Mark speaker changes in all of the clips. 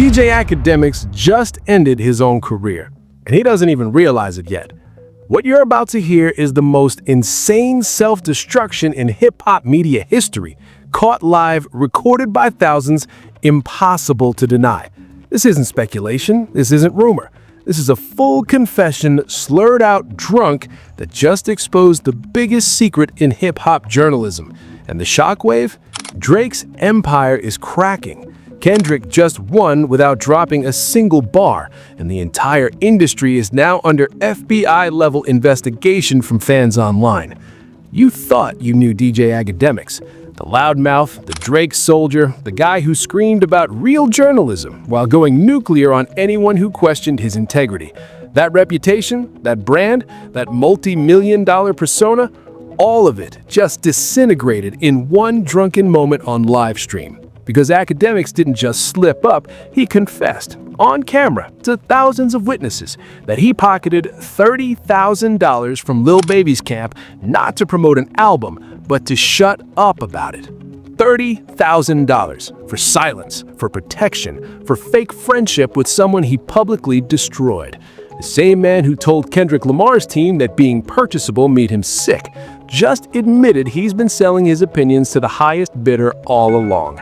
Speaker 1: DJ Akademiks just ended his own career, and he doesn't even realize it yet. What you're about to hear is the most insane self-destruction in hip-hop media history, caught live, recorded by thousands, impossible to deny. This isn't speculation, this isn't rumor. This is a full confession, slurred out drunk, that just exposed the biggest secret in hip-hop journalism. And the shockwave? Drake's empire is cracking. Kendrick just won without dropping a single bar, and the entire industry is now under FBI-level investigation from fans online. You thought you knew DJ Akademiks, the loudmouth, the Drake soldier, the guy who screamed about real journalism while going nuclear on anyone who questioned his integrity. That reputation, that brand, that multi-million-dollar persona, all of it just disintegrated in one drunken moment on livestream. Because Akademiks didn't just slip up, he confessed, on camera, to thousands of witnesses, that he pocketed $30,000 from Lil Baby's camp not to promote an album, but to shut up about it. $30,000 for silence, for protection, for fake friendship with someone he publicly destroyed. The same man who told Kendrick Lamar's team that being purchasable made him sick just admitted he's been selling his opinions to the highest bidder all along.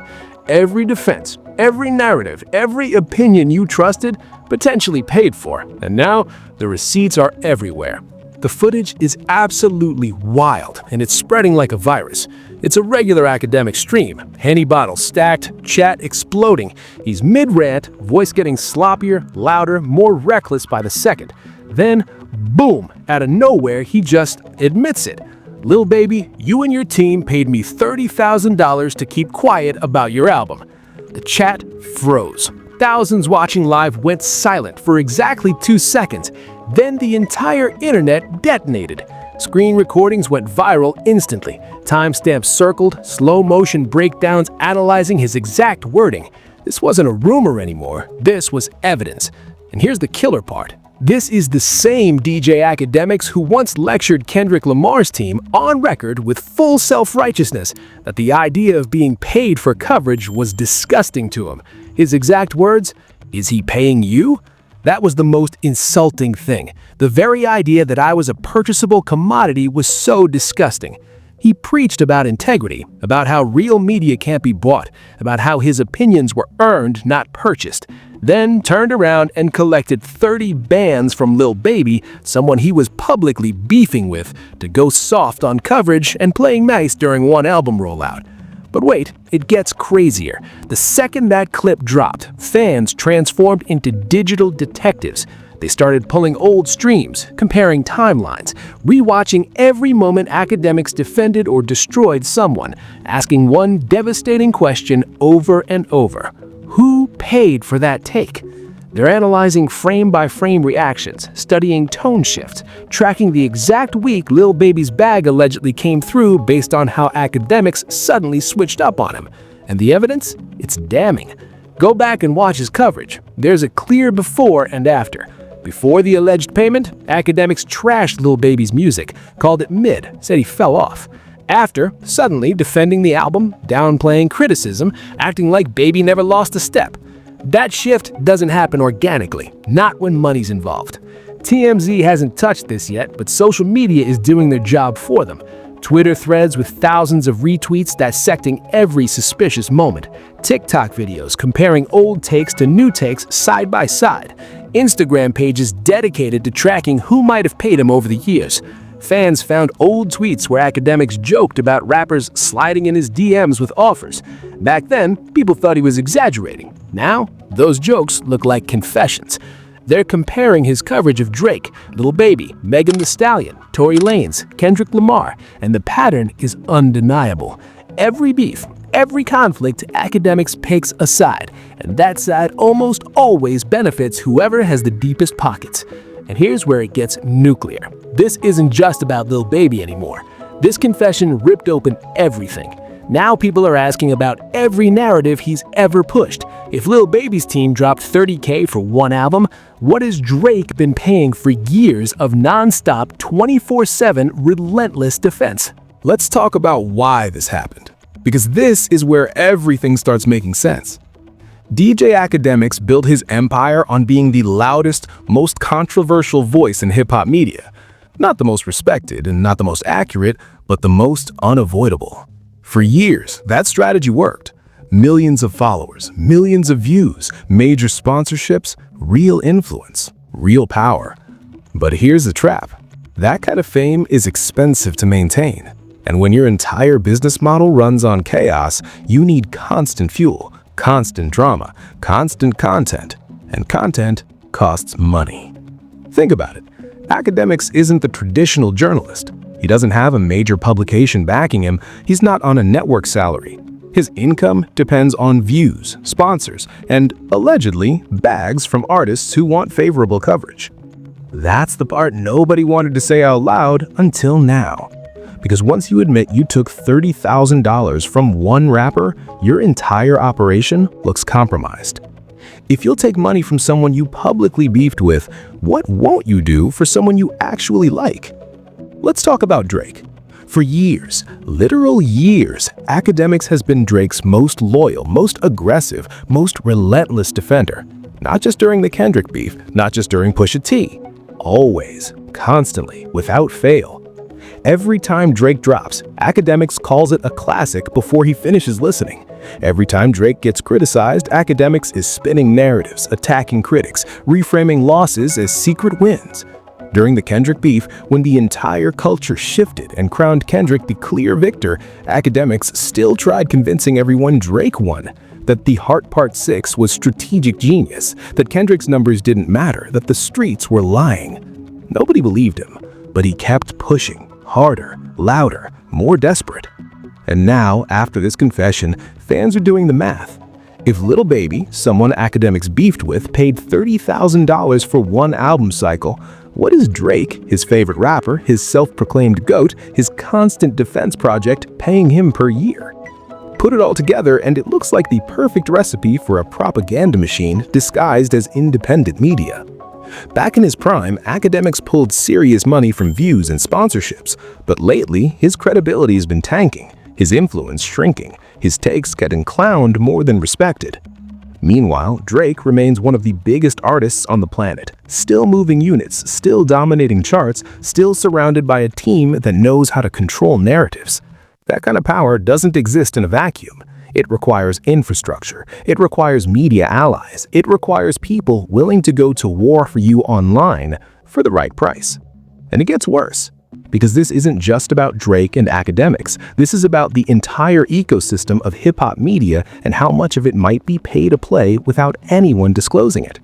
Speaker 1: Every defense, every narrative, every opinion you trusted, potentially paid for. And now, the receipts are everywhere. The footage is absolutely wild, and it's spreading like a virus. It's a regular academic stream. Henny bottles stacked, chat exploding. He's mid-rant, voice getting sloppier, louder, more reckless by the second. Then, boom, out of nowhere, he just admits it. Lil Baby, you and your team paid me $30,000 to keep quiet about your album. The chat froze. Thousands watching live went silent for exactly 2 seconds. Then the entire internet detonated. Screen recordings went viral instantly. Timestamps circled, slow-motion breakdowns analyzing his exact wording. This wasn't a rumor anymore. This was evidence. And here's the killer part. This is the same DJ Akademiks who once lectured Kendrick Lamar's team on record with full self-righteousness that the idea of being paid for coverage was disgusting to him. His exact words, "Is he paying you?" That was the most insulting thing. The very idea that I was a purchasable commodity was so disgusting. He preached about integrity, about how real media can't be bought, about how his opinions were earned, not purchased. Then turned around and collected 30 bans from Lil Baby, someone he was publicly beefing with, to go soft on coverage and playing nice during one album rollout. But wait, it gets crazier. The second that clip dropped, fans transformed into digital detectives. They started pulling old streams, comparing timelines, rewatching every moment Akademiks defended or destroyed someone, asking one devastating question over and over. Who paid for that take? They're analyzing frame-by-frame reactions, studying tone shifts, tracking the exact week Lil Baby's bag allegedly came through based on how Akademiks suddenly switched up on him. And the evidence? It's damning. Go back and watch his coverage. There's a clear before and after. Before the alleged payment, Akademiks trashed Lil Baby's music, called it mid, said he fell off. After, suddenly defending the album, downplaying criticism, acting like Baby never lost a step. That shift doesn't happen organically, not when money's involved. TMZ hasn't touched this yet, but social media is doing their job for them. Twitter threads with thousands of retweets dissecting every suspicious moment. TikTok videos comparing old takes to new takes side by side. Instagram pages dedicated to tracking who might have paid him over the years. Fans found old tweets where Akademiks joked about rappers sliding in his DMs with offers. Back then, people thought he was exaggerating. Now, those jokes look like confessions. They're comparing his coverage of Drake, Lil Baby, Megan Thee Stallion, Tory Lanez, Kendrick Lamar, and the pattern is undeniable. Every beef, every conflict, Akademiks picks a side, and that side almost always benefits whoever has the deepest pockets. And here's where it gets nuclear. This isn't just about Lil Baby anymore. This confession ripped open everything. Now people are asking about every narrative he's ever pushed. If Lil Baby's team dropped $30K for one album, what has Drake been paying for years of non-stop 24/7 relentless defense? Let's talk about why this happened, because this is where everything starts making sense.
Speaker 2: DJ Akademiks built his empire on being the loudest, most controversial voice in hip-hop media. Not the most respected and not the most accurate, but the most unavoidable. For years, that strategy worked. Millions of followers, millions of views, major sponsorships, real influence, real power. But here's the trap. That kind of fame is expensive to maintain. And when your entire business model runs on chaos, you need constant fuel, constant drama, constant content. And content costs money. Think about it. Akademiks isn't the traditional journalist. He doesn't have a major publication backing him. He's not on a network salary. His income depends on views, sponsors, and, allegedly, bags from artists who want favorable coverage. That's the part nobody wanted to say out loud until now. Because once you admit you took $30,000 from one rapper, your entire operation looks compromised. If you'll take money from someone you publicly beefed with, what won't you do for someone you actually like? Let's talk about Drake. For years, literal years, Akademiks has been Drake's most loyal, most aggressive, most relentless defender. Not just during the Kendrick beef, not just during Pusha T. Always, constantly, without fail. Every time Drake drops, Akademiks calls it a classic before he finishes listening. Every time Drake gets criticized, Akademiks is spinning narratives, attacking critics, reframing losses as secret wins. During the Kendrick beef, when the entire culture shifted and crowned Kendrick the clear victor, Akademiks still tried convincing everyone Drake won, that the Heart Part 6 was strategic genius, that Kendrick's numbers didn't matter, that the streets were lying. Nobody believed him, but he kept pushing, harder, louder, more desperate. And now, after this confession, fans are doing the math. If Lil Baby, someone Akademiks beefed with, paid $30,000 for one album cycle, what is Drake, his favorite rapper, his self-proclaimed GOAT, his constant defense project, paying him per year? Put it all together and it looks like the perfect recipe for a propaganda machine disguised as independent media. Back in his prime, Akademiks pulled serious money from views and sponsorships, but lately his credibility has been tanking, his influence shrinking, his takes getting clowned more than respected. Meanwhile, Drake remains one of the biggest artists on the planet, still moving units, still dominating charts, still surrounded by a team that knows how to control narratives. That kind of power doesn't exist in a vacuum. It requires infrastructure. It requires media allies. It requires people willing to go to war for you online for the right price. And it gets worse, because this isn't just about Drake and Akademiks. This is about the entire ecosystem of hip-hop media and how much of it might be pay to play without anyone disclosing it.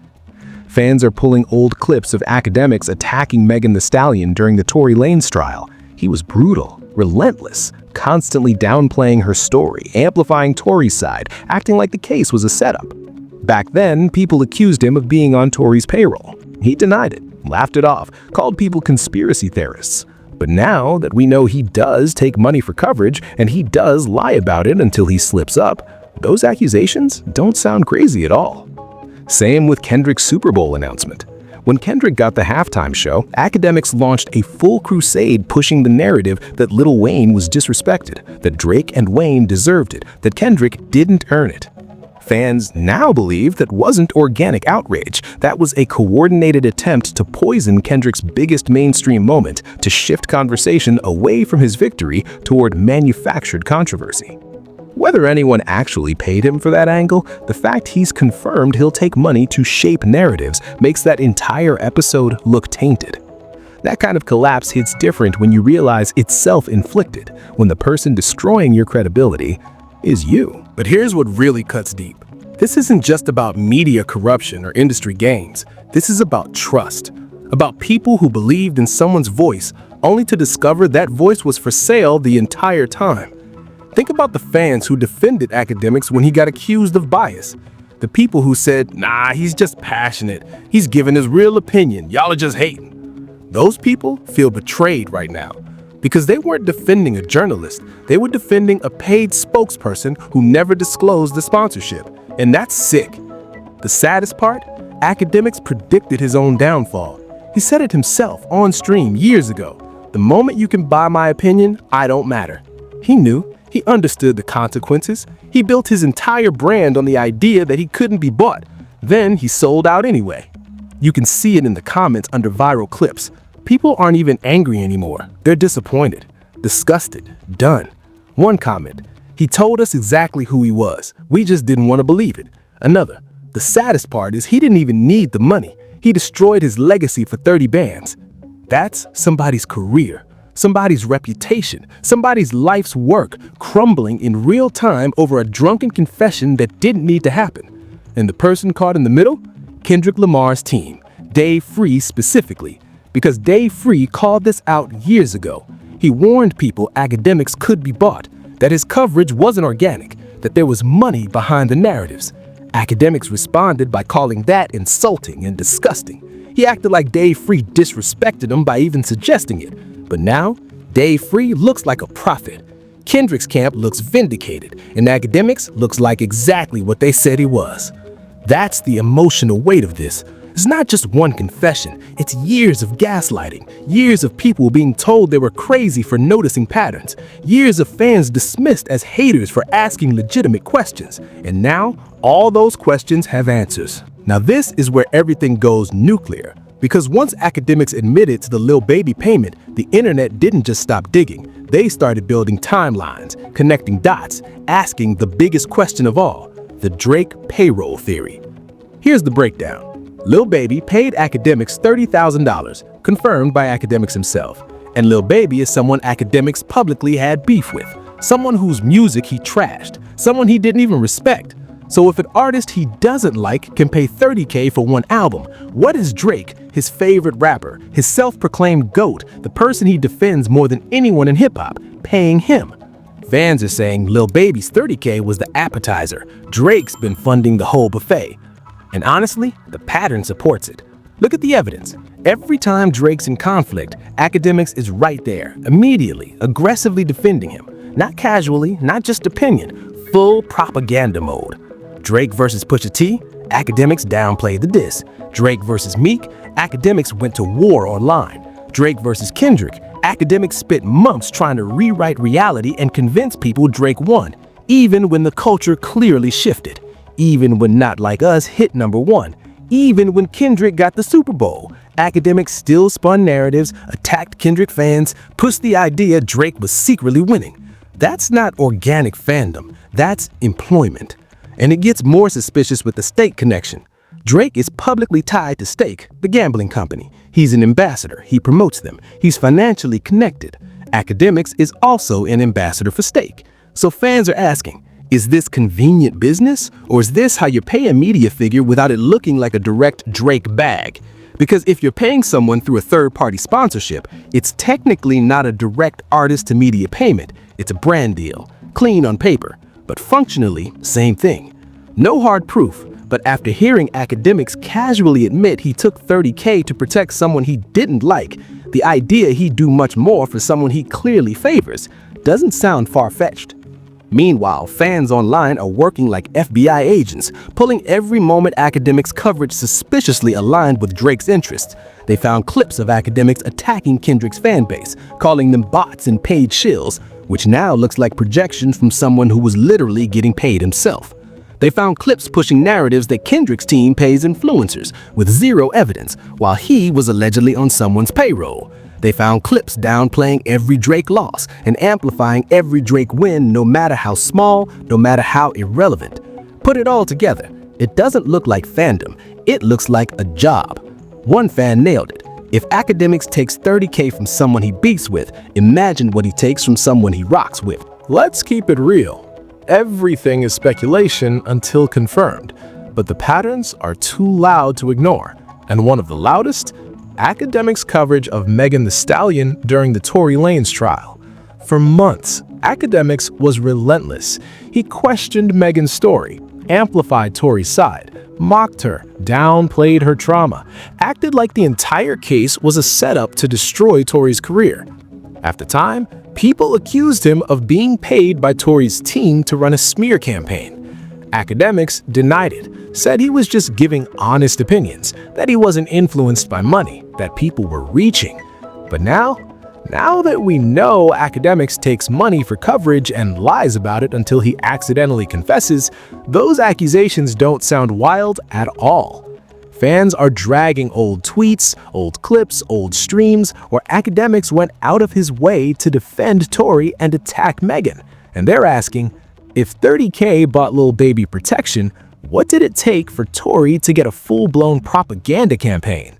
Speaker 2: Fans are pulling old clips of Akademiks attacking Megan Thee Stallion during the Tory Lanez trial. He was brutal, relentless, constantly downplaying her story, amplifying Tory's side, acting like the case was a setup. Back then, people accused him of being on Tory's payroll. He denied it, laughed it off, called people conspiracy theorists. But now that we know he does take money for coverage and he does lie about it until he slips up, those accusations don't sound crazy at all. Same with Kendrick's Super Bowl announcement. When Kendrick got the halftime show, Akademiks launched a full crusade pushing the narrative that Lil Wayne was disrespected, that Drake and Wayne deserved it, that Kendrick didn't earn it. Fans now believe that wasn't organic outrage, that was a coordinated attempt to poison Kendrick's biggest mainstream moment, to shift conversation away from his victory toward manufactured controversy. Whether anyone actually paid him for that angle, the fact he's confirmed he'll take money to shape narratives makes that entire episode look tainted. That kind of collapse hits different when you realize it's self-inflicted, when the person destroying your credibility is you.
Speaker 1: But here's what really cuts deep. This isn't just about media corruption or industry games. This is about trust. About people who believed in someone's voice only to discover that voice was for sale the entire time. Think about the fans who defended Akademiks when he got accused of bias. The people who said, nah, he's just passionate. He's giving his real opinion. Y'all are just hating. Those people feel betrayed right now because they weren't defending a journalist. They were defending a paid spokesperson who never disclosed the sponsorship. And that's sick. The saddest part, Akademiks predicted his own downfall. He said it himself on stream years ago. The moment you can buy my opinion, I don't matter. He knew.
Speaker 2: He understood the consequences. He built his entire brand on the idea that he couldn't be bought. Then he sold out anyway. You can see it in the comments under viral clips. People aren't even angry anymore. They're disappointed, disgusted, done. One comment, "He told us exactly who he was. We just didn't want to believe it." Another, "The saddest part is he didn't even need the money. He destroyed his legacy for 30 bands." That's somebody's career, somebody's reputation, somebody's life's work crumbling in real time over a drunken confession that didn't need to happen. And the person caught in the middle? Kendrick Lamar's team, Dave Free specifically, because Dave Free called this out years ago. He warned people Akademiks could be bought, that his coverage wasn't organic, that there was money behind the narratives. Akademiks responded by calling that insulting and disgusting. He acted like Dave Free disrespected him by even suggesting it. But now, Dave Free looks like a prophet. Kendrick's camp looks vindicated, and Akademiks looks like exactly what they said he was. That's the emotional weight of this. It's not just one confession, it's years of gaslighting, years of people being told they were crazy for noticing patterns, years of fans dismissed as haters for asking legitimate questions, and now all those questions have answers. Now this is where everything goes nuclear, because once Akademiks admitted to the Lil Baby payment, the internet didn't just stop digging. They started building timelines, connecting dots, asking the biggest question of all, the Drake payroll theory. Here's the breakdown. Lil Baby paid Akademiks $30,000, confirmed by Akademiks himself. And Lil Baby is someone Akademiks publicly had beef with, someone whose music he trashed, someone he didn't even respect. So if an artist he doesn't like can pay $30K for one album, what is Drake, his favorite rapper, his self-proclaimed GOAT, the person he defends more than anyone in hip-hop, paying him? Fans are saying Lil Baby's $30K was the appetizer. Drake's been funding the whole buffet. And honestly, the pattern supports it. Look at the evidence. Every time Drake's in conflict, Akademiks is right there, immediately, aggressively defending him. Not casually, not just opinion, full propaganda mode. Drake versus Pusha T, Akademiks downplayed the diss. Drake versus Meek, Akademiks went to war online. Drake versus Kendrick, Akademiks spent months trying to rewrite reality and convince people Drake won, even when the culture clearly shifted. Even when Not Like Us hit #1, even when Kendrick got the Super Bowl, Akademiks still spun narratives, attacked Kendrick fans, pushed the idea Drake was secretly winning. That's not organic fandom, that's employment. And it gets more suspicious with the Stake connection. Drake is publicly tied to Stake, the gambling company. He's an ambassador, he promotes them, he's financially connected. Akademiks is also an ambassador for Stake. So fans are asking, is this convenient business, or is this how you pay a media figure without it looking like a direct Drake bag? Because if you're paying someone through a third-party sponsorship, it's technically not a direct artist-to-media payment. It's a brand deal, clean on paper, but functionally, same thing. No hard proof, but after hearing Akademiks casually admit he took $30K to protect someone he didn't like, the idea he'd do much more for someone he clearly favors doesn't sound far-fetched. Meanwhile, fans online are working like FBI agents, pulling every moment Akademiks' coverage suspiciously aligned with Drake's interests. They found clips of Akademiks attacking Kendrick's fanbase, calling them bots and paid shills, which now looks like projection from someone who was literally getting paid himself. They found clips pushing narratives that Kendrick's team pays influencers, with zero evidence, while he was allegedly on someone's payroll. They found clips downplaying every Drake loss and amplifying every Drake win, no matter how small, no matter how irrelevant. Put it all together, it doesn't look like fandom, it looks like a job. One fan nailed it. If Akademiks takes $30K from someone he beefs with, imagine what he takes from someone he rocks with.
Speaker 1: Let's keep it real. Everything is speculation until confirmed, but the patterns are too loud to ignore. And one of the loudest? Akademiks' coverage of Megan Thee Stallion during the Tory Lanez trial. For months, Akademiks was relentless. He questioned Megan's story, amplified Tory's side, mocked her, downplayed her trauma, acted like the entire case was a setup to destroy Tory's career. After time, people accused him of being paid by Tory's team to run a smear campaign. Akademiks denied it, said he was just giving honest opinions, that he wasn't influenced by money, that people were reaching. But now
Speaker 2: Now that we know Akademiks takes money for coverage and lies about it until he accidentally confesses, those accusations don't sound wild at all. Fans are dragging old tweets, old clips, old streams, where Akademiks went out of his way to defend Tory and attack Megan. And they're asking, if 30K bought Lil Baby protection, what did it take for Tory to get a full-blown propaganda campaign?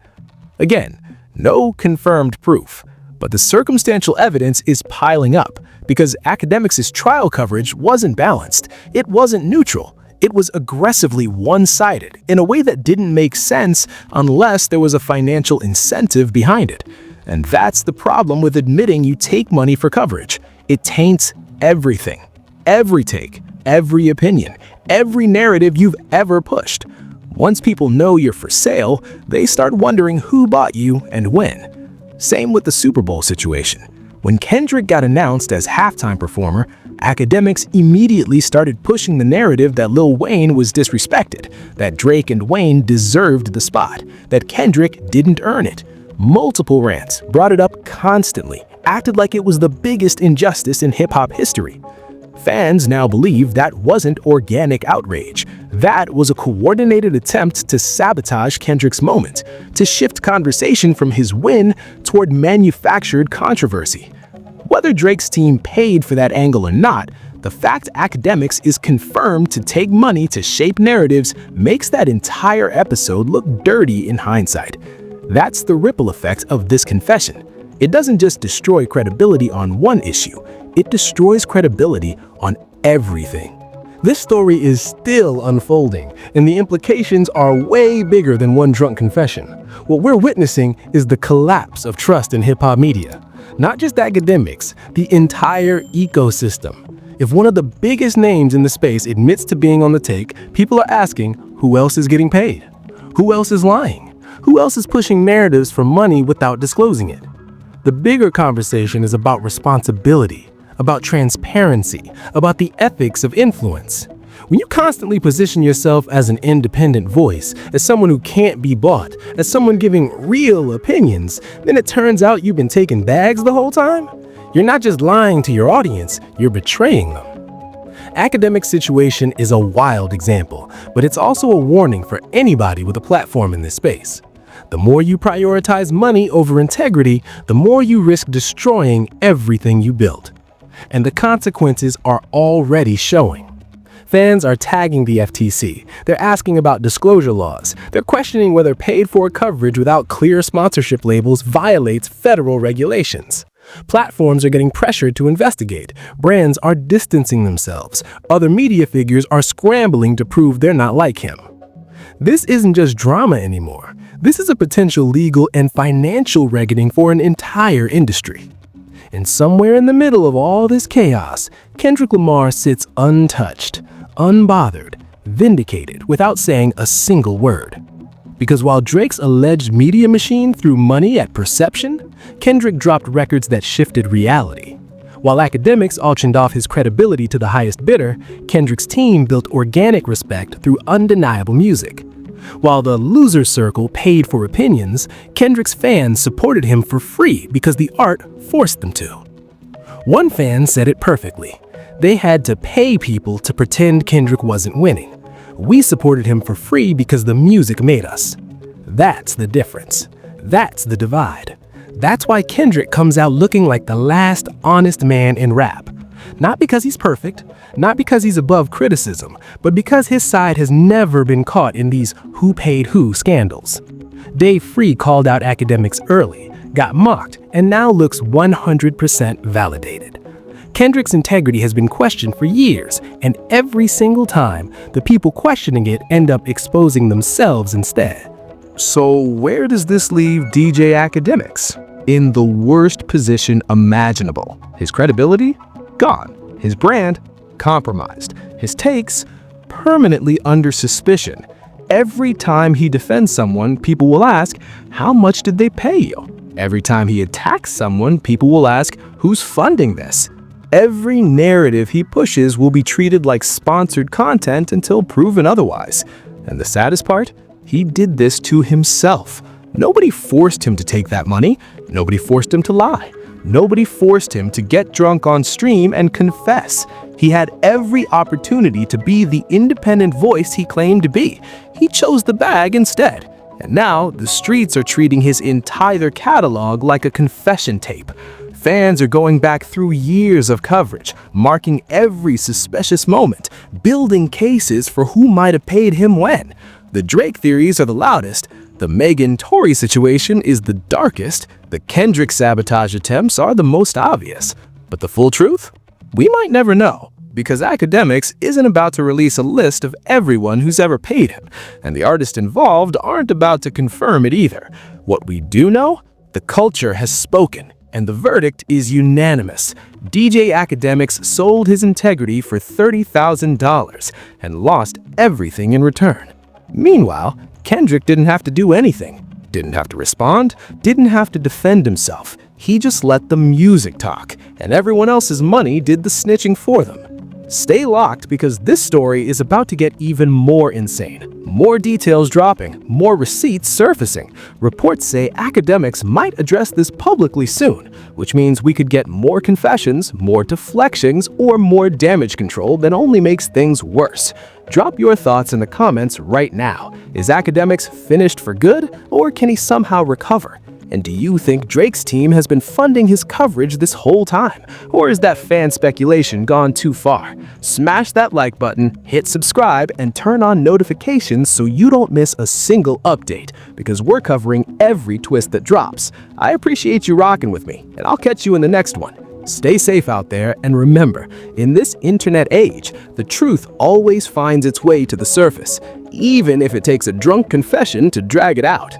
Speaker 2: Again, no confirmed proof, but the circumstantial evidence is piling up because Akademiks' trial coverage wasn't balanced, it wasn't neutral, it was aggressively one-sided in a way that didn't make sense unless there was a financial incentive behind it. And that's the problem with admitting you take money for coverage. It taints everything. Every take, every opinion, every narrative you've ever pushed. Once people know you're for sale, they start wondering who bought you and when. Same with the Super Bowl situation. When Kendrick got announced as halftime performer, Akademiks immediately started pushing the narrative that Lil Wayne was disrespected, that Drake and Wayne deserved the spot, that Kendrick didn't earn it. Multiple rants brought it up constantly, acted like it was the biggest injustice in hip-hop history. Fans now believe that wasn't organic outrage. That was a coordinated attempt to sabotage Kendrick's moment, to shift conversation from his win toward manufactured controversy. Whether Drake's team paid for that angle or not, the fact Akademiks is confirmed to take money to shape narratives makes that entire episode look dirty in hindsight. That's the ripple effect of this confession. It doesn't just destroy credibility on one issue, it destroys credibility on everything. This story is still unfolding, and the implications are way bigger than one drunk confession. What we're witnessing is the collapse of trust in hip-hop media. Not just Akademiks, the entire ecosystem. If one of the biggest names in the space admits to being on the take, people are asking, who else is getting paid? Who else is lying? Who else is pushing narratives for money without disclosing it? The bigger conversation is about responsibility, about transparency, about the ethics of influence. When you constantly position yourself as an independent voice, as someone who can't be bought, as someone giving real opinions, then it turns out you've been taking bags the whole time? You're not just lying to your audience, you're betraying them. Akademiks' situation is a wild example, but it's also a warning for anybody with a platform in this space. The more you prioritize money over integrity, the more you risk destroying everything you built. And the consequences are already showing. Fans are tagging the FTC. They're asking about disclosure laws. They're questioning whether paid-for coverage without clear sponsorship labels violates federal regulations. Platforms are getting pressured to investigate. Brands are distancing themselves. Other media figures are scrambling to prove they're not like him. This isn't just drama anymore. This is a potential legal and financial reckoning for an entire industry. And somewhere in the middle of all this chaos, Kendrick Lamar sits untouched, unbothered, vindicated without saying a single word. Because while Drake's alleged media machine threw money at perception, Kendrick dropped records that shifted reality. While Akademiks auctioned off his credibility to the highest bidder, Kendrick's team built organic respect through undeniable music. While the loser circle paid for opinions, Kendrick's fans supported him for free because the art forced them to. One fan said it perfectly. They had to pay people to pretend Kendrick wasn't winning. We supported him for free because the music made us. That's the difference. That's the divide. That's why Kendrick comes out looking like the last honest man in rap. Not because he's perfect, not because he's above criticism, but because his side has never been caught in these who paid who scandals. Dave Free called out Akademiks early, got mocked, and now looks 100% validated. Kendrick's integrity has been questioned for years, and every single time, the people questioning it end up exposing themselves instead.
Speaker 1: So where does this leave DJ Akademiks? In the worst position imaginable. His credibility? Gone. His brand? Compromised. His takes? Permanently under suspicion. Every time he defends someone, people will ask, how much did they pay you? Every time he attacks someone, people will ask, who's funding this? Every narrative he pushes will be treated like sponsored content until proven otherwise. And the saddest part? He did this to himself. Nobody forced him to take that money. Nobody forced him to lie.
Speaker 2: Nobody forced him to get drunk on stream and confess. He had every opportunity to be the independent voice he claimed to be. He chose the bag instead. And now, the streets are treating his entire catalog like a confession tape. Fans are going back through years of coverage, marking every suspicious moment, building cases for who might have paid him when. The Drake theories are the loudest, the Megan-Tory situation is the darkest, the Kendrick sabotage attempts are the most obvious. But the full truth? We might never know, because Akademiks isn't about to release a list of everyone who's ever paid him, and the artists involved aren't about to confirm it either. What we do know? The culture has spoken, and the verdict is unanimous. DJ Akademiks sold his integrity for $30,000 and lost everything in return. Meanwhile, Kendrick didn't have to do anything. Didn't have to respond, didn't have to defend himself. He just let the music talk, and everyone else's money did the snitching for them. Stay locked because this story is about to get even more insane. More details dropping, more receipts surfacing. Reports say Akademiks might address this publicly soon, which means we could get more confessions, more deflections, or more damage control that only makes things worse. Drop your thoughts in the comments right now. Is Akademiks finished for good, or can he somehow recover? And do you think Drake's team has been funding his coverage this whole time? Or is that fan speculation gone too far? Smash that like button, hit subscribe, and turn on notifications so you don't miss a single update, because we're covering every twist that drops. I appreciate you rocking with me, and I'll catch you in the next one. Stay safe out there, and remember, in this internet age, the truth always finds its way to the surface, even if it takes a drunk confession to drag it out.